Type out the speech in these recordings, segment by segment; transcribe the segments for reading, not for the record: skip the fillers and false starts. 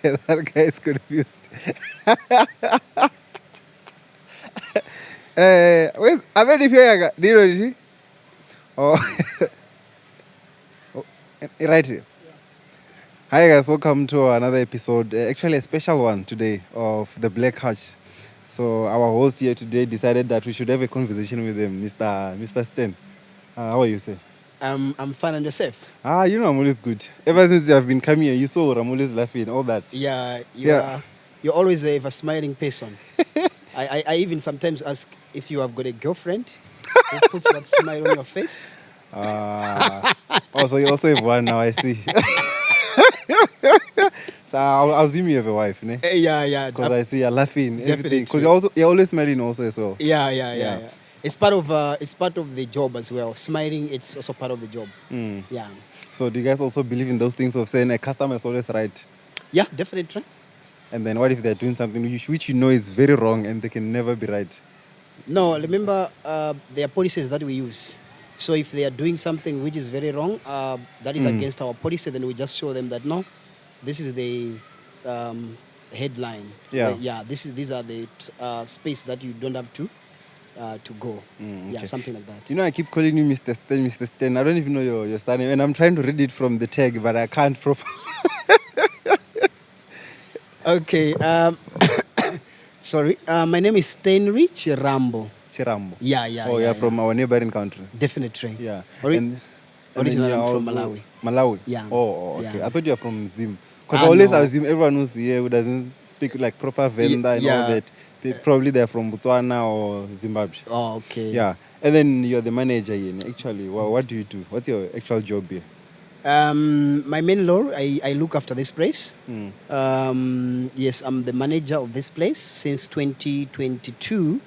That guy is confused. Where's Ahmed if you're do you know this? Oh, oh, right here. Hi guys, welcome to another episode. Actually, a special one today of the Black Hatch. So our host here today decided that we should have a conversation with him, Mr. Stan. How are you, sir? I'm fine and yourself. You know I'm always good. Ever since you have been coming here, you saw I'm always laughing, all that. Yeah, Yeah. you're always a smiling person. I even sometimes ask if you have got a girlfriend who puts that smile on your face. Also, you also have one now, I see. So I'll assume you have a wife, ne? Yeah. Because I see you're laughing, everything. Because Definitely. you're always smiling also as well. Yeah. It's part of the job as well. Smiling, it's also part of the job. Mm. Yeah. So do you guys also believe in those things of saying a customer is always right? Yeah, definitely. And then what if they're doing something which you know is very wrong and they can never be right? No, remember, there are policies that we use. So if they are doing something which is very wrong, that is against our policy, then we just show them that no, this is the headline. Yeah. These are the space that you don't have to go. Okay. Yeah, something like that. You know, I keep calling you Mr. Stan, Mr. Stan. I don't even know your surname, and I'm trying to read it from the tag, but I can't properly. Okay. Sorry. My name is Stanley Chirambo. Chirambo. Yeah. Oh, you're from our neighboring country. Definitely. Yeah. Originally, then I'm from you're Malawi. Malawi? Yeah. Oh, okay. Yeah. I thought you were from Zim. Because I always no. assume everyone who's here who doesn't speak like proper Venda and all that. Probably they're from Botswana or Zimbabwe. Oh, okay. Yeah. And then you're the manager here. Actually, what do you do? What's your actual job here? My main role, I look after this place. Mm. Yes, I'm the manager of this place since 2022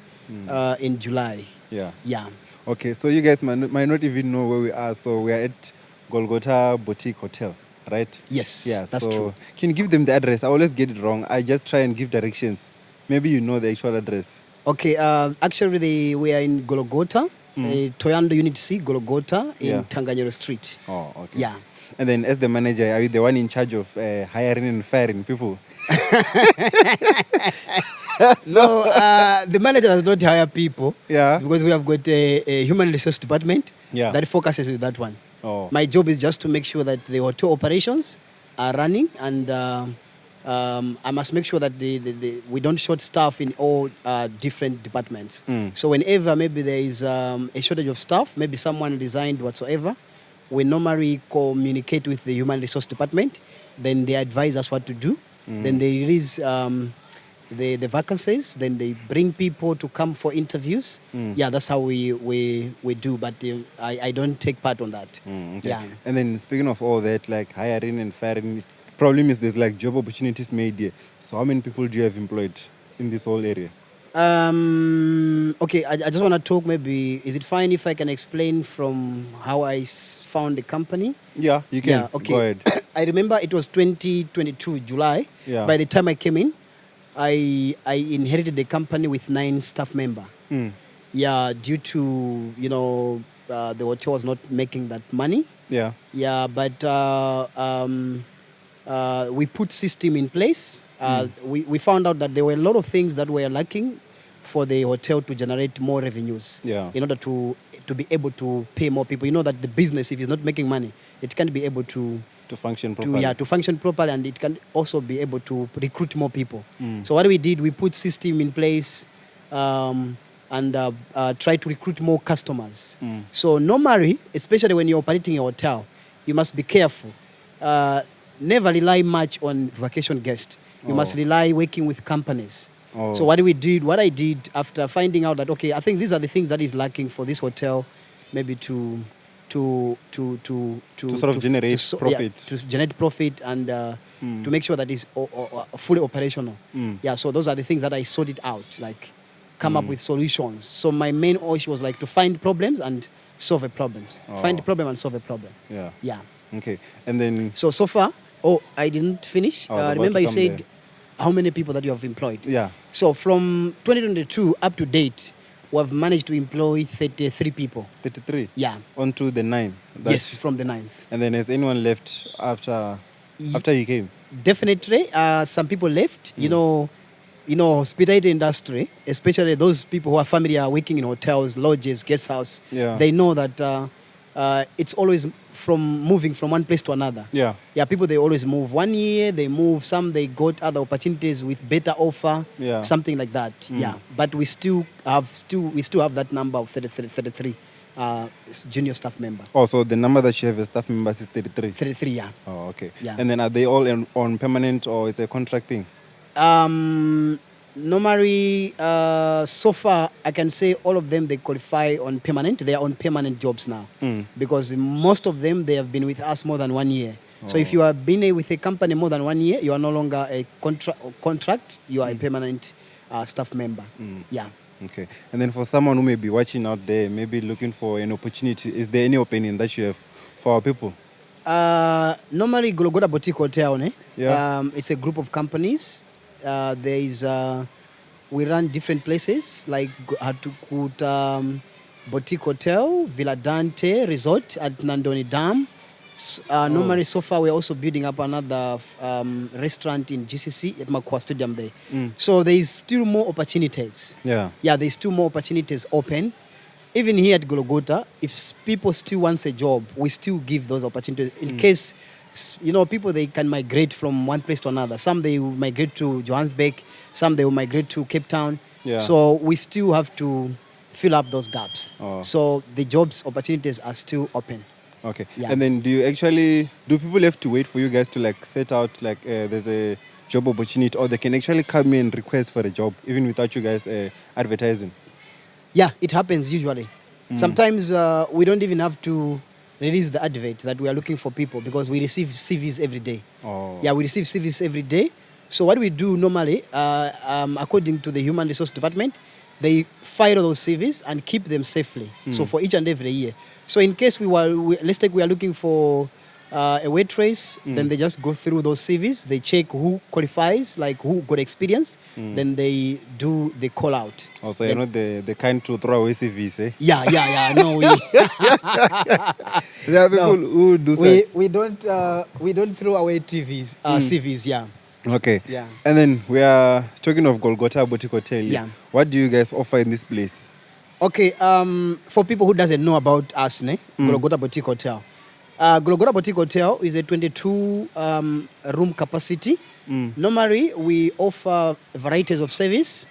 in July. Yeah. Okay, so you guys might not even know where we are. So we are at Golgotha Boutique Hotel, right? Yes, Yeah, that's so true. can you give them the address? I always get it wrong. I just try and give directions. Maybe you know the actual address. Okay, actually we are in Golgotha, Toyando Unit C, Golgotha in Tanganyika Street. Oh, okay. Yeah. And then as the manager, are you the one in charge of hiring and firing people? No, the manager does not hire people. Yeah. Because we have got a human resource department that focuses with that one. Oh. My job is just to make sure that the hotel operations are running, and I must make sure that we don't short staff in all different departments. So whenever maybe there is a shortage of staff, maybe someone resigned whatsoever, we normally communicate with the human resource department. Then they advise us what to do. Then they release the vacancies. Then they bring people to come for interviews. Yeah, that's how we do. But I don't take part on that. Okay. Yeah. And then speaking of all that, like hiring and firing, it probably means there's like job opportunities made here. So how many people do you have employed in this whole area? Okay, I just want to talk maybe, is it fine if I can explain from how I found the company? Yeah, you can. Yeah, okay. Go ahead. I remember it was 2022, July. Yeah. By the time I came in, I inherited the company with 9 staff members. Yeah, due to, the hotel was not making that money. Yeah. Yeah, but we put system in place. We found out that there were a lot of things that were lacking for the hotel to generate more revenues. Yeah. In order to be able to pay more people. You know that the business, if it's not making money, it can't be able to function properly. To function properly, and it can also be able to recruit more people. So what we did, we put system in place and try to recruit more customers. So normally, especially when you're operating a hotel, you must be careful. Never rely much on vacation guests. You must rely working with companies. So what I did after finding out that, okay, I think these are the things that is lacking for this hotel, maybe to sort of generate profit. To generate profit and to make sure that it's fully operational. Yeah, so those are the things that I sorted out, like come up with solutions. So my main issue was like to find problems and solve a problem. Find the problem and solve a problem. Yeah. Okay. And then... So far, I didn't finish. Remember you said how many people that you have employed? Yeah. So from 2022 up to date, we have managed to employ 33 people. 33? Yeah. On to the 9? Yes, from the 9th. And then has anyone left after you came? definitely, some people left. Hospitality industry, especially those people who are familiar working in hotels, lodges, guest house. Yeah. They know that it's always moving from one place to another. Yeah. Yeah, people, they always move. 1 year they move. Some they got other opportunities with better offer. Yeah. Something like that. Yeah, but we still have that number of 33 junior staff member. Oh, so the number that you have as staff members is 33. 33, yeah. Oh, okay. Yeah. And then are they all on permanent or it's a contract thing? Normally, so far, I can say all of them, they qualify on permanent. They are on permanent jobs now. Because most of them, they have been with us more than 1 year. So if you have been with a company more than 1 year, you are no longer a contract, you are a permanent staff member. Yeah. Okay. And then for someone who may be watching out there, maybe looking for an opportunity, is there any opinion that you have for our people? Normally, Golgotha Boutique Hotel, Yeah. it's a group of companies. We run different places like Hatukut Boutique Hotel, Villa Dante Resort at Nandoni Dam. Normally, so far, we're also building up another restaurant in GCC at Makwa Stadium there. So there is still more opportunities. Yeah. Yeah, there's still more opportunities open. Even here at Golgotha, if people still want a job, we still give those opportunities. In case, people, they can migrate from one place to another. Some, they will migrate to Johannesburg. Some, they will migrate to Cape Town. Yeah. So we still have to fill up those gaps. Oh. So the jobs opportunities are still open. Okay. Yeah. And then do people have to wait for you guys to set out there's a job opportunity, or they can actually come in and request for a job even without you guys advertising? Yeah, it happens usually. Sometimes we don't even have to release the advert that we are looking for people because we receive CVs every day. Oh. Yeah, we receive CVs every day. So what we do normally, according to the Human Resource Department, they file those CVs and keep them safely. So for each and every year. So in case let's take we are looking for a waitress, then they just go through those CVs. They check who qualifies, like who got experience. Then they do the call out. Also, you're not the kind to throw away CVs, eh? Yeah. No, There are people who do that. we don't throw away CVs. Yeah. Okay. Yeah. And then we are talking of Golgotha Boutique Hotel. Yeah. What do you guys offer in this place? Okay. For people who doesn't know about us, Golgotha Boutique Hotel. Golgotha Boutique Hotel is a 22 room capacity. Normally, we offer varieties of service.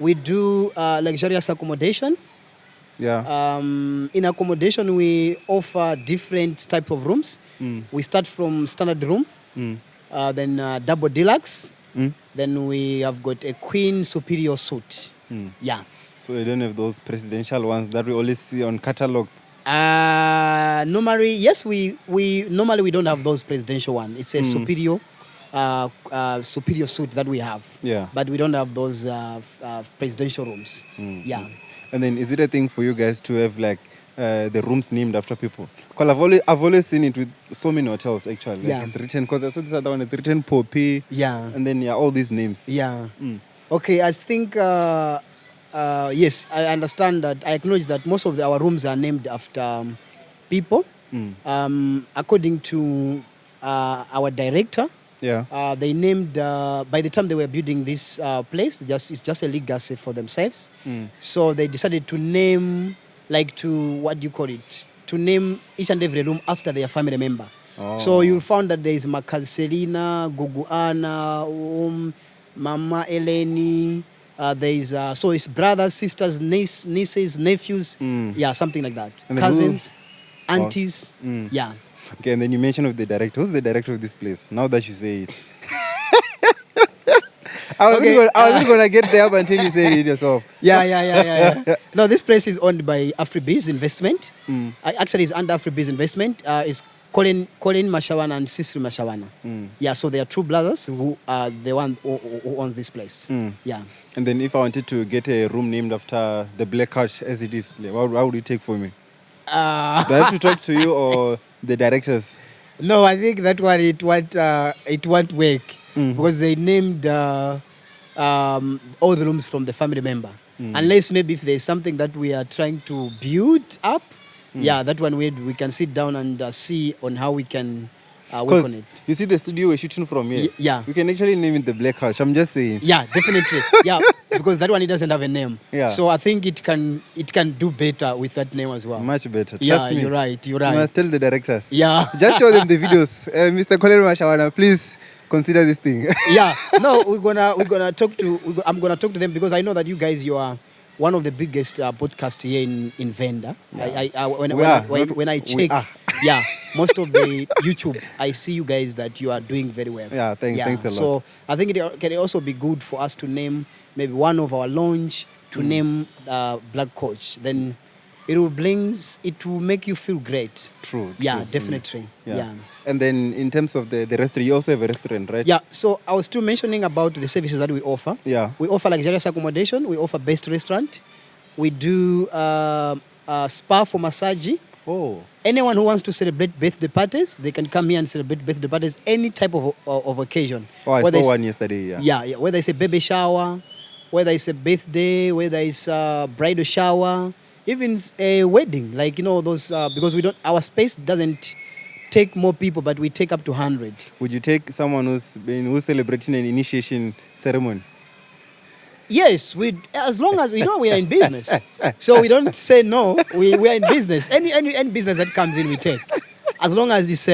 We do luxurious accommodation. Yeah. In accommodation, we offer different type of rooms. We start from standard room, then double deluxe. Then we have got a queen superior suite. Yeah. So you don't have those presidential ones that we always see on catalogs? Normally, yes, we normally don't have those presidential ones. It's a superior suite that we have. Yeah. But we don't have those presidential rooms. Yeah. And then is it a thing for you guys to have the rooms named after people? Because I've always seen it with so many hotels actually. Yeah. It's written, because I saw this other one, it's written Poppy. Yeah. And then all these names. Yeah. Okay, I think yes, I understand that. I acknowledge that most of our rooms are named after people. According to our director, yeah, they named, by the time they were building this place, it's just a legacy for themselves. So they decided to name, to name each and every room after their family member. Oh. So you'll find that there is Makazi Selina, Gugu Anna, Mama Eleni. There is so it's brothers, sisters, nieces, nephews, yeah, something like that. And cousins, aunties, yeah. Okay, and then you mentioned of the director. Who's the director of this place? Now that you say it, I wasn't gonna get there up until you say it yourself. Yeah. No, this place is owned by AfriBiz Investment. Actually, it's under AfriBiz Investment. It's Collen Mashawana and Cecil Mashawana. Yeah, so they are two brothers who are the one who owns this place. Yeah. And then if I wanted to get a room named after the Black Couch as it is, what would you take for me? Do I have to talk to you or the directors? No, I think that one it won't work because they named all the rooms from the family member. Unless maybe if there's something that we are trying to build up, yeah, that one we can sit down and see on how we can work on it. You see the studio we're shooting from here? Yeah. We can actually name it the Black Couch. I'm just saying. Yeah, definitely. Yeah, because that one, it doesn't have a name. Yeah. So I think it can do better with that name as well. Much better. Trust Yeah, me. you're right. You must tell the directors. Yeah. Just show them the videos. Mr. Collen Mashawana, please consider this thing. Yeah. No, I'm gonna talk to them because I know that you are one of the biggest podcasts here in Venda. Yeah. When I check, yeah, most of the YouTube, I see you guys that you are doing very well. Yeah, thanks a lot. So I think it can also be good for us to name maybe one of our lounge to name Black Coach. Then it will make you feel great. True. Yeah, definitely. Yeah. And then in terms of the restaurant, you also have a restaurant, right? Yeah, so I was still mentioning about the services that we offer. Yeah. We offer luxurious accommodation. We offer best restaurant. We do spa for massage. Oh. Anyone who wants to celebrate birthday parties, they can come here and celebrate birthday parties, any type of occasion. Oh, I saw one yesterday, yeah. Yeah, whether it's a baby shower, whether it's a birthday, whether it's a bridal shower, even a wedding. Like, those, because our space doesn't take more people, but we take up to 100. Would you take someone who's celebrating an initiation ceremony? Yes, as long as we are in business. So we don't say no. We are in business. Any business that comes in, we take. As long as it's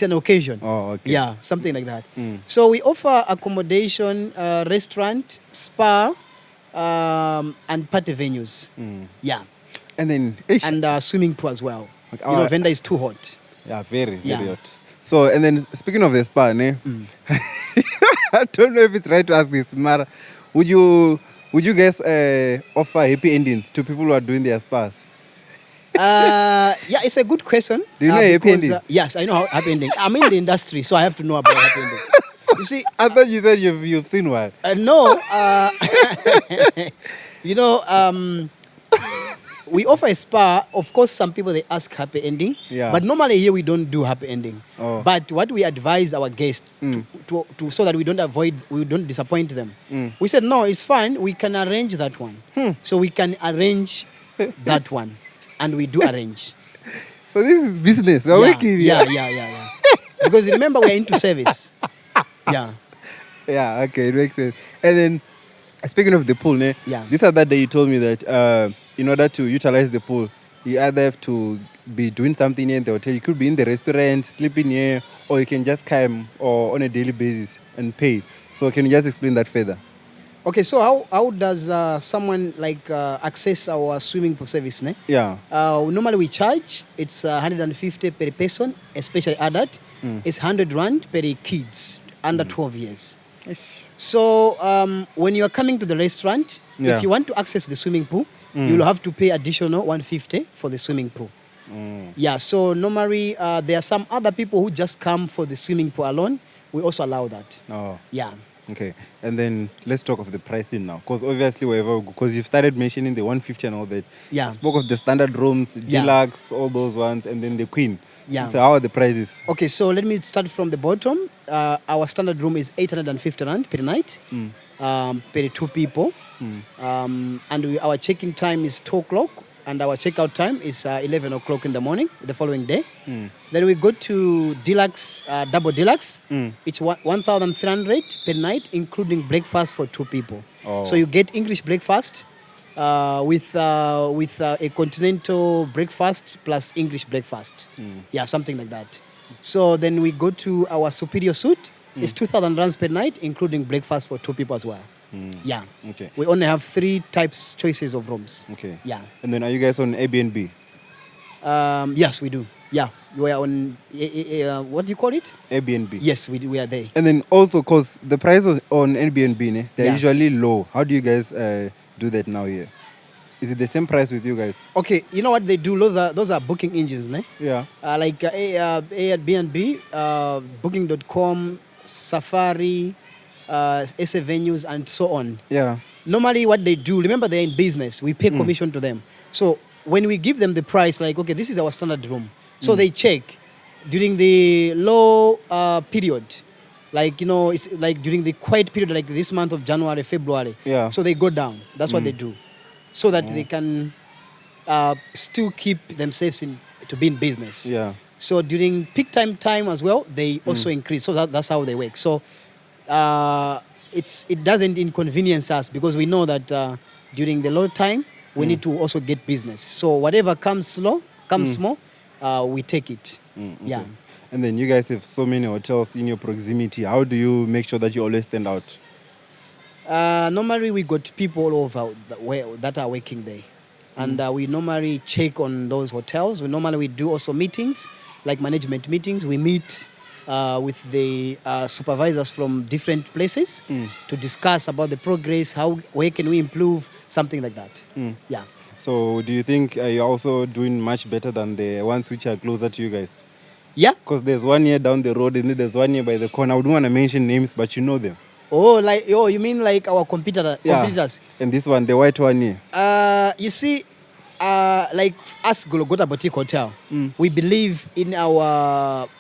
an occasion. Oh, okay. Yeah, something like that. So we offer accommodation, restaurant, spa, and party venues. Yeah. And then and swimming pool as well. Okay. Venda is too hot. Yeah, very hot. So, and then speaking of the spa, I don't know if it's right to ask this, Mara. Would you guys offer happy endings to people who are doing their spas? Yeah, it's a good question. Do you know happy ending? Yes, I know happy ending. I'm in the industry, so I have to know about happy ending. You see, I thought you said you've seen one. No. We offer a spa. Of course, some people, they ask happy ending. Yeah. But normally here we don't do happy ending. Oh. But what we advise our guests to so that we don't disappoint them. We said, no, it's fine. We can arrange that one. So we can arrange that one. And we do arrange. So this is business. We're working here. Yeah. Because remember, we're into service. Yeah. Yeah, okay, it makes sense. And then, speaking of the pool, this other day you told me that in order to utilize the pool, you either have to be doing something here in the hotel. You could be in the restaurant, sleeping here, or you can just come or on a daily basis and pay. So can you just explain that further? Okay, so how does someone access our swimming pool service? Yeah. Normally we charge, it's 150 per person, especially adult. It's 100 rand per kids under 12 years. So when you are coming to the restaurant, if you want to access the swimming pool, you'll have to pay additional 150 for the swimming pool. Yeah, so normally there are some other people who just come for the swimming pool alone. We also allow that. Oh. Yeah. Okay, and then let's talk of the pricing now, because obviously because you've started mentioning the 150 and all that. Yeah. You spoke of the standard rooms, deluxe, all those ones, and then the queen. Yeah. So how are the prices? Okay, so let me start from the bottom. Our standard room is 850 rand per night, per 2 people. And our check-in time is 2 o'clock, and our checkout time is 11 o'clock in the morning, the following day. Then we go to deluxe, double deluxe. It's 1,300 per night, including breakfast for 2 people. Oh. So you get English breakfast with a continental breakfast plus English breakfast. Yeah, something like that. So then we go to our superior suite. It's 2,000 rands per night, including breakfast for 2 people as well. Yeah. Okay. We only have 3 choices of rooms. Okay. Yeah. And then are you guys on Airbnb? Yes, we do. Yeah. We are on, what do you call it? Airbnb. Yes, we are there. And then also, because the prices on Airbnb, they're usually low. How do you guys do that now here? Is it the same price with you guys? Okay, you know what they do? Those are booking engines, Yeah. Like Airbnb, Booking.com, Safari, SA Venues, and so on. Yeah. Normally what they do, remember they're in business, we pay commission to them. So when we give them the price, like, okay, this is our standard room. So they check during the low period, like, it's like during the quiet period, like this month of January, February. Yeah. So they go down. That's what they do. So that they can still keep themselves to be in business. Yeah. So during peak time as well, they also increase. So that's how they work. So it doesn't inconvenience us because we know that during the low time, we need to also get business. So whatever comes small, we take it. Okay. Yeah. And then you guys have so many hotels in your proximity. How do you make sure that you always stand out? Normally, we got people all over that are working there. And we normally check on those hotels. We do also meetings, like management meetings. We meet with the supervisors from different places to discuss about the progress, where can we improve, something like that. Yeah. So do you think you're also doing much better than the ones which are closer to you guys? Yeah. Because there's one here down the road and then there's one here by the corner. I don't want to mention names, but you know them. Oh, you mean like our competitors? And this one, the white one here. You see, like us, Golgotha Boutique Hotel, we believe in ourselves.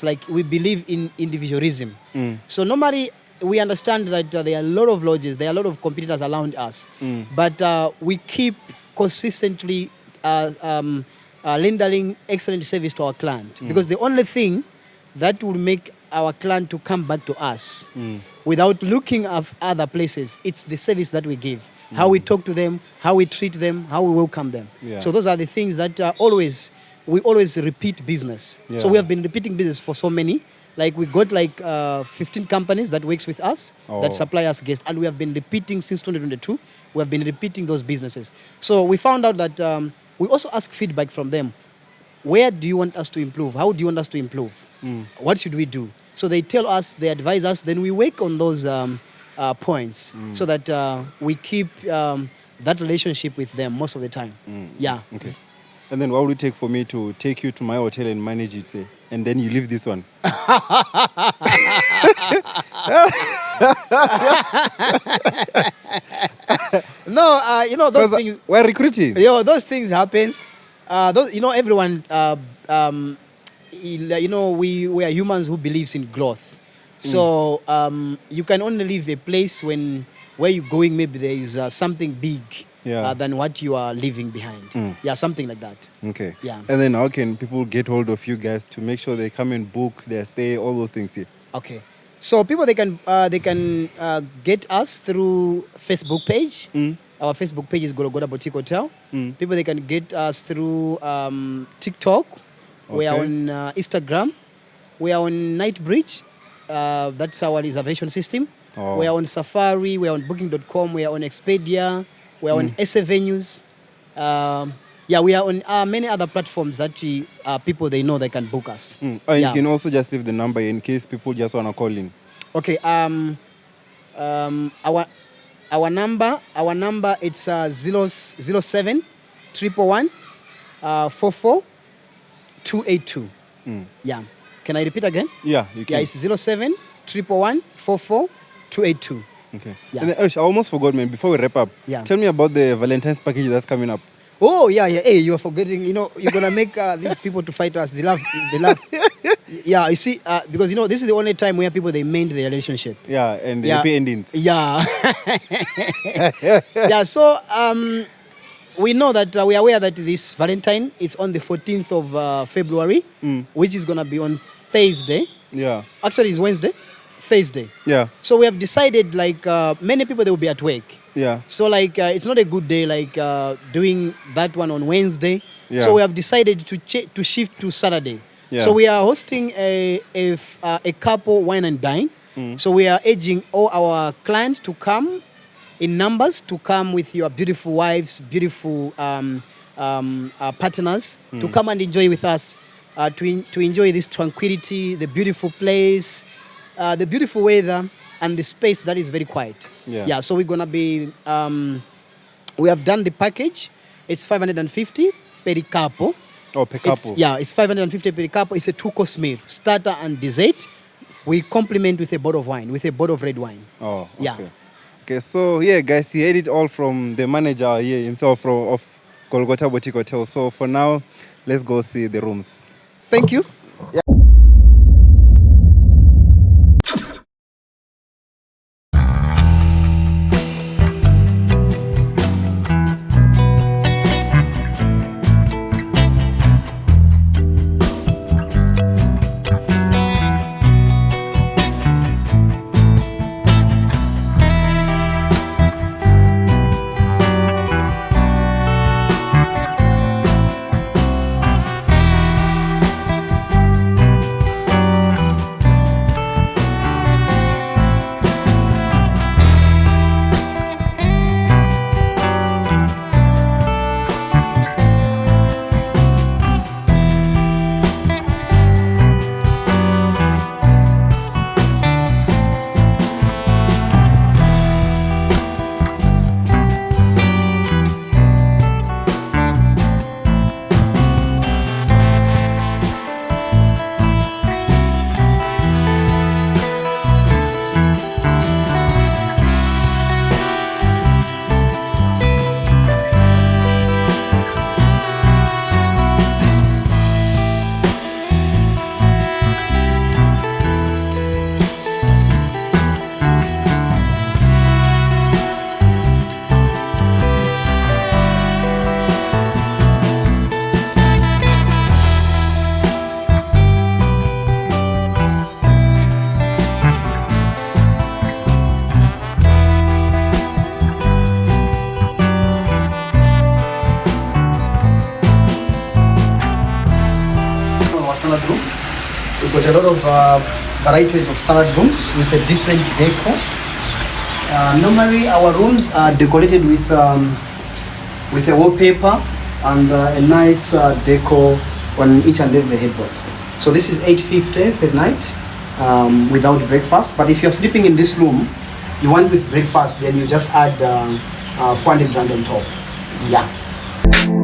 Like we believe in individualism. So normally we understand that there are a lot of lodges, there are a lot of competitors around us, but we keep consistently rendering excellent service to our client because the only thing that will make our client to come back to us without looking at other places, it's the service that we give, how we talk to them, how we treat them, how we welcome them. Yeah. So those are the things that we always repeat business. Yeah. So we have been repeating business for so many. Like we got 15 companies that works with us that supply us guests, and we have been repeating since 2022. We have been repeating those businesses. So we found out that we also ask feedback from them. Where do you want us to improve? How do you want us to improve? What should we do? So they tell us, they advise us, then we work on those points so that we keep that relationship with them most of the time. Yeah. Okay. And then what would it take for me to take you to my hotel and manage it there? And then you leave this one. No, those things. We're recruiting. Those things happens. Everyone. We are humans who believes in growth. So you can only leave a place where you're going. Maybe there is something big than what you are leaving behind. Yeah, something like that. Okay. Yeah. And then how can people get hold of you guys to make sure they come and book their stay, all those things here? Okay. So people they can get us through Facebook page. Our Facebook page is Golgotha Boutique Hotel. People they can get us through TikTok. We are on Instagram. We are on Nightbridge. That's our reservation system. We are on Safari. We are on Booking.com. We are on Expedia. We are on SA Venues. We are on many other platforms that people they know they can book us. You can also just leave the number in case people just want to call in. Okay. Our number it's 07 111 44 282. Yeah. Can I repeat again? Yeah, you can. Yeah, it's 07 111 44 282. Okay. Yeah. And then, I almost forgot, man. Before we wrap up, tell me about the Valentine's package that's coming up. Oh, yeah. Hey, you're forgetting. You're going to make these people to fight us. They love. Yeah, you see, because, this is the only time where people, they mend their relationship. Yeah, and the happy endings. Yeah. Yeah, so we know that we are aware that this Valentine is on the 14th of February, which is going to be on Thursday. Yeah. Actually, it's Wednesday. Thursday. Yeah. So we have decided, many people, they will be at work. Yeah. So, it's not a good day, doing that one on Wednesday. Yeah. So we have decided to shift to Saturday. Yeah. So we are hosting a couple wine and dine. So we are urging all our clients to come in numbers, to come with your beautiful wives, beautiful partners, to come and enjoy with us, to enjoy this tranquility, the beautiful place, the beautiful weather, and the space that is very quiet. Yeah. So we're gonna be. We have done the package. It's 550 per couple. Oh, per couple. It's 550 per couple. It's a 2-course meal, starter and dessert. We complement with a bottle of wine, with a bottle of red wine. Oh, okay. Yeah. Okay, so guys, you heard it all from the manager here himself of Golgotha Boutique Hotel. So for now, let's go see the rooms. Thank you. Yeah. of our standard room. We've got a lot of varieties of standard rooms with a different decor. Normally, our rooms are decorated with a wallpaper and a nice decor on each and every headboard. So this is $850 per night without breakfast. But if you're sleeping in this room, you want with breakfast, then you just add 400 rand on top. Yeah.